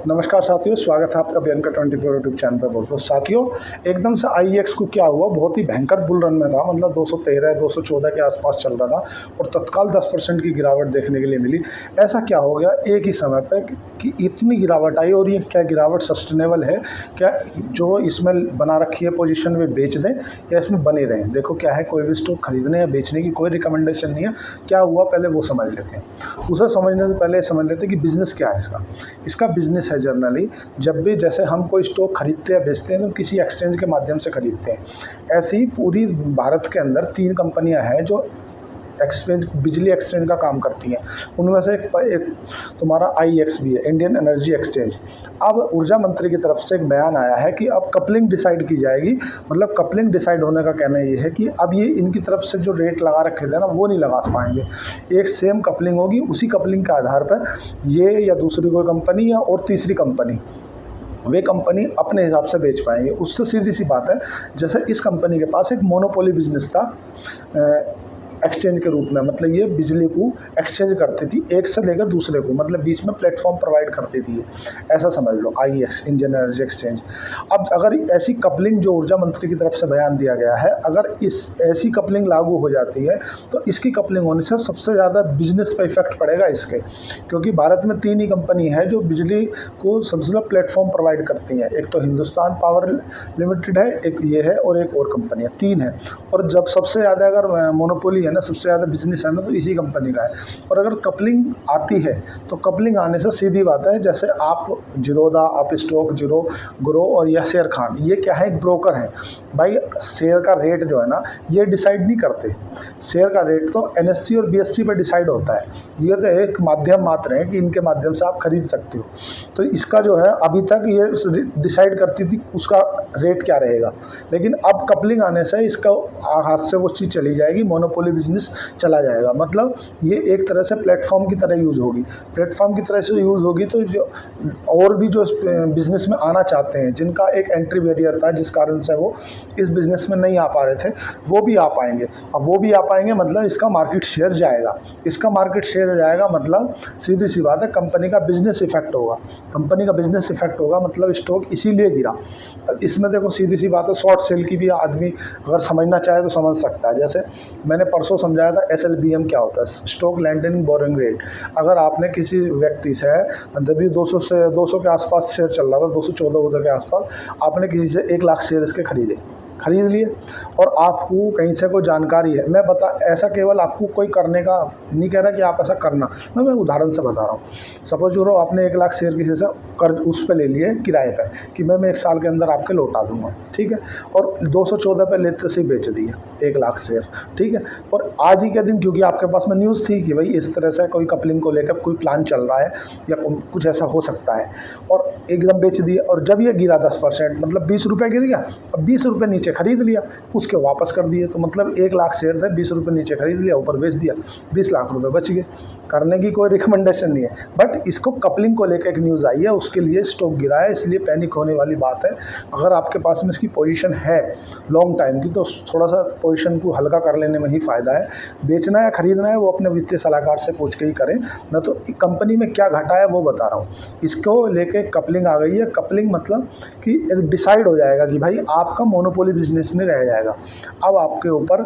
नमस्कार साथियों, स्वागत है आपका बयान का 24 यूट्यूब चैनल पर। बोल तो साथियों, एकदम से आईएक्स को क्या हुआ, बहुत ही भयंकर बुल रन में था। मतलब 213 214 के आसपास चल रहा था और तत्काल 10% की गिरावट देखने के लिए मिली। ऐसा क्या हो गया एक ही समय पे कि इतनी गिरावट आई, और ये क्या गिरावट सस्टेनेबल है? क्या जो इसमें बना रखी है पोजीशन वे बेच दें या इसमें बने रहें? देखो क्या है, कोई भी स्टॉक खरीदने या बेचने की कोई रिकमेंडेशन नहीं है। क्या हुआ पहले वो समझ लेते हैं। उसे समझने से पहले समझ लेते हैं कि बिज़नेस क्या है इसका। इसका बिज़नेस है जनरली, जब भी जैसे हम कोई स्टॉक खरीदते या बेचते हैं तो किसी एक्सचेंज के माध्यम से खरीदते हैं। ऐसे ही पूरी भारत के अंदर 3 कंपनियां हैं जो एक्सचेंज, बिजली एक्सचेंज का काम करती हैं। उनमें से एक तुम्हारा आईएक्स भी है, इंडियन एनर्जी एक्सचेंज। अब ऊर्जा मंत्री की तरफ से एक बयान आया है कि अब कपलिंग डिसाइड की जाएगी। मतलब कपलिंग डिसाइड होने का कहना ये है कि अब ये इनकी तरफ से जो रेट लगा रखे थे ना, वो नहीं लगा पाएंगे। एक सेम कपलिंग होगी, उसी कपलिंग के आधार पर ये या दूसरी कोई कंपनी या और तीसरी कंपनी, वे कंपनी अपने हिसाब से बेच पाएंगे। उससे सीधी सी बात है, जैसे इस कंपनी के पास एक मोनोपोली बिजनेस था एक्सचेंज के रूप में। मतलब ये बिजली को एक्सचेंज करती थी एक से लेकर दूसरे को, मतलब बीच में प्लेटफॉर्म प्रोवाइड करती थी। ऐसा समझ लो आईएक्स, इंडियन एनर्जी एक्सचेंज। अब अगर ऐसी कपलिंग जो ऊर्जा मंत्री की तरफ से बयान दिया गया है, अगर इस ऐसी कपलिंग लागू हो जाती है तो इसकी कपलिंग होने से सबसे ज़्यादा बिजनेस पर इफेक्ट पड़ेगा इसके। क्योंकि भारत में 3 ही कंपनी है जो बिजली को सबसे ज़्यादा प्लेटफॉर्म प्रोवाइड करती हैं। एक तो हिंदुस्तान पावर लिमिटेड है, एक ये है और एक और कंपनी है, 3 है। और जब सबसे ज़्यादा अगर मोनोपोली है ना, सबसे ज़्यादा बिजनेस है ना, तो इसी कंपनी का है। और अगर कपलिंग आती है तो कपलिंग आने से सीधी बात है, जैसे आप जिरोदा, आप स्टॉक जीरो, ग्रो और या शेर खान, ये क्या है, एक ब्रोकर है भाई। शेयर का रेट जो है ना, ये डिसाइड नहीं करते। शेयर का रेट तो एनएससी और बीएससी पे डिसाइड होता है। ये तो एक माध्यम मात्र है कि इनके माध्यम से आप खरीद सकते हो। तो इसका जो है अभी तक ये डिसाइड करती थी उसका रेट क्या रहेगा, लेकिन अब कपलिंग आने से इसका हाथ से वो चीज़ चली जाएगी, मोनोपोली बिजनेस चला जाएगा। मतलब ये एक तरह से प्लेटफॉर्म की तरह यूज़ होगी। प्लेटफॉर्म की तरह से यूज़ होगी तो जो और भी जो बिज़नेस में आना चाहते हैं, जिनका एक एंट्री बैरियर था जिस कारण से वो इस बिज़नेस में नहीं आ पा रहे थे, वो भी आ पाएंगे। अब वो भी आ पाएंगे मतलब इसका मार्केट शेयर जाएगा। इसका मार्केट शेयर जाएगा मतलब सीधी सी बात है, कंपनी का बिजनेस इफेक्ट होगा। कंपनी का बिजनेस इफेक्ट होगा मतलब स्टॉक इसीलिए गिरा। इसमें देखो सीधी सी बात है, शॉर्ट सेल की भी आदमी अगर समझना चाहे तो समझ सकता है। जैसे मैंने परसों समझाया था SLBM क्या होता है, स्टॉक लैंडिंग बोरिंग रेट। अगर आपने किसी व्यक्ति से, जब भी 200 के आसपास शेयर चल रहा था, 214 के आसपास, आपने किसी से 1 लाख शेयर इसके खरीद लिए और आपको कहीं से कोई जानकारी है, मैं बता, ऐसा केवल आपको कोई करने का नहीं कह रहा कि आप ऐसा करना, मैं उदाहरण से बता रहा हूँ। सपोज करो आपने 1 लाख शेयर किसी से कर्ज उस पे ले लिए किराए पे कि मैं 1 साल के अंदर आपके लौटा दूंगा, ठीक है। और 214 पे लेते से बेच दिए 1 लाख शेयर, ठीक है। और आज ही के दिन, क्योंकि आपके पास में न्यूज़ थी कि भाई इस तरह से कोई कपलिंग को लेकर कोई प्लान चल रहा है या कुछ ऐसा हो सकता है, और एकदम बेच दिए। और जब ये गिरा 10%, मतलब 20 रुपये गिर गया, अब 20 रुपये नीचे खरीद लिया, उसके वापस कर दिए। तो मतलब 1 लाख शेयर थे, 20 रुपये नीचे खरीद लिया, ऊपर बेच दिया, 20 लाख रुपए बच गए। करने की कोई रिकमेंडेशन नहीं है, बट इसको कपलिंग को लेकर एक न्यूज़ आई है, उसके लिए स्टॉक गिरा है, इसलिए पैनिक होने वाली बात है। अगर आपके पास में इसकी पोजीशन है लॉन्ग टाइम की, तो थोड़ा सा पोजीशन को हल्का कर लेने में ही फ़ायदा है। बेचना या खरीदना है वो अपने वित्तीय सलाहकार से पूछ के ही करें। मैं तो कंपनी में क्या घटा है वो बता रहा हूँ। इसको लेके कपलिंग आ गई है। कपलिंग मतलब कि एक डिसाइड हो जाएगा कि भाई आपका मोनोपोली बिजनेस नहीं रह जाएगा। अब आपके ऊपर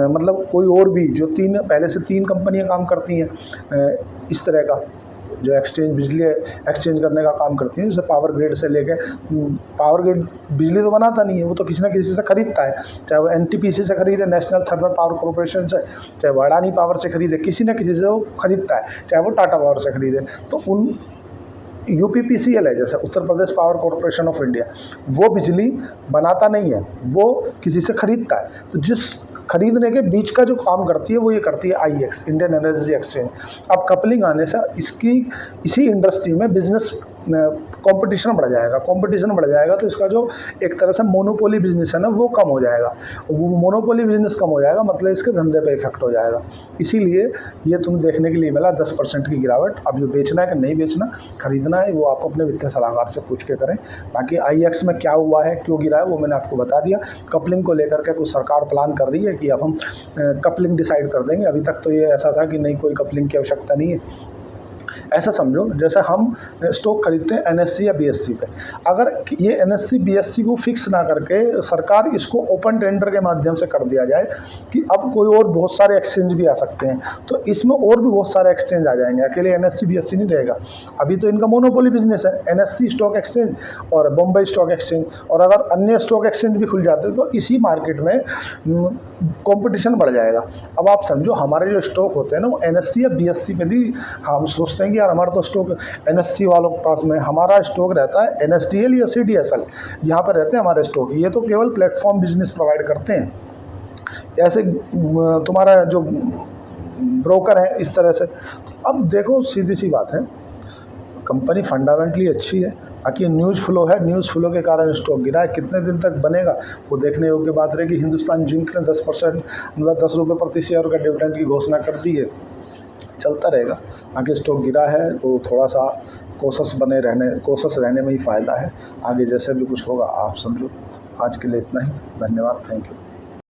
मतलब कोई और भी जो पहले से 3 कंपनियां काम करती हैं इस तरह का, जो एक्सचेंज, बिजली एक्सचेंज करने का काम करती हैं, जैसे पावर ग्रिड से लेके, पावर ग्रिड बिजली तो बनाता नहीं है, वो तो किसी ना किसी से खरीदता है। चाहे वो NTPC से खरीदे, नेशनल थर्मल पावर कॉरपोरेशन से, चाहे वो अडानी पावर से खरीदे, किसी ना किसी से वो खरीदता है, चाहे वो टाटा पावर से खरीदे। तो उन UPPCL है, जैसे Uttar Pradesh power corporation of India, वो बिजली बनाता नहीं है, वो किसी से खरीदता है। तो जिस खरीदने के बीच का जो काम करती है वो ये करती है आईएक्स, इंडियन एनर्जी एक्सचेंज। अब कपलिंग आने से इसी इंडस्ट्री में बिजनेस कंपटीशन बढ़ जाएगा। कंपटीशन बढ़ जाएगा तो इसका जो एक तरह से मोनोपोली बिजनेस है ना, वो कम हो जाएगा। वो मोनोपोली बिजनेस कम हो जाएगा मतलब इसके धंधे पे इफेक्ट हो जाएगा। इसीलिए ये तुम्हें देखने के लिए मिला 10% की गिरावट। अब जो बेचना है कि नहीं बेचना, खरीदना है, वो आप अपने वित्तीय सलाहकार से पूछ के करें। बाकी आईएक्स में क्या हुआ है, क्यों गिरा है, वो मैंने आपको बता दिया। कपलिंग को लेकर के कुछ सरकार प्लान कर रही है कि अब हम कपलिंग डिसाइड कर देंगे। अभी तक तो ये ऐसा था कि नहीं, कोई कपलिंग की आवश्यकता नहीं है। ऐसा समझो जैसे हम स्टॉक खरीदते हैं एनएससी या बीएससी पे, अगर ये एनएससी बीएससी को फिक्स ना करके सरकार इसको ओपन टेंडर के माध्यम से कर दिया जाए कि अब कोई और बहुत सारे एक्सचेंज भी आ सकते हैं, तो इसमें और भी बहुत सारे एक्सचेंज आ जाएंगे, अकेले एनएससी बीएससी नहीं रहेगा। अभी तो इनका मोनोपोली बिजनेस है, एनएससी स्टॉक एक्सचेंज और बम्बई स्टॉक एक्सचेंज, और अगर अन्य स्टॉक एक्सचेंज भी खुल जाते तो इसी मार्केट में कंपटीशन बढ़ जाएगा। अब आप समझो हमारे जो स्टॉक होते हैं ना वो एनएससी या बीएससी पे भी, हम सोचते हैं कि यार हमारा तो स्टॉक एनएससी वालों के पास में, हमारा स्टॉक रहता है एनएसडीएल या सीडीएसएल, यहाँ पर रहते हैं हमारे स्टॉक, ये तो केवल प्लेटफॉर्म बिजनेस प्रोवाइड करते हैं। ऐसे तुम्हारा जो ब्रोकर है इस तरह से। अब देखो सीधी सी बात है, कंपनी फंडामेंटली अच्छी है, बाकी न्यूज़ फ्लो है, न्यूज़ फ्लो के कारण स्टॉक गिरा है, कितने दिन तक बनेगा वो देखने योग्य बात रहेगी। हिंदुस्तान जिंक ने 10% मतलब 10 रुपये प्रति शेयर का डिविडेंड की घोषणा कर दी है, चलता रहेगा। आगे स्टॉक गिरा है तो थोड़ा सा कोशिश रहने में ही फ़ायदा है, आगे जैसे भी कुछ होगा आप समझो। आज के लिए इतना ही, धन्यवाद, थैंक यू।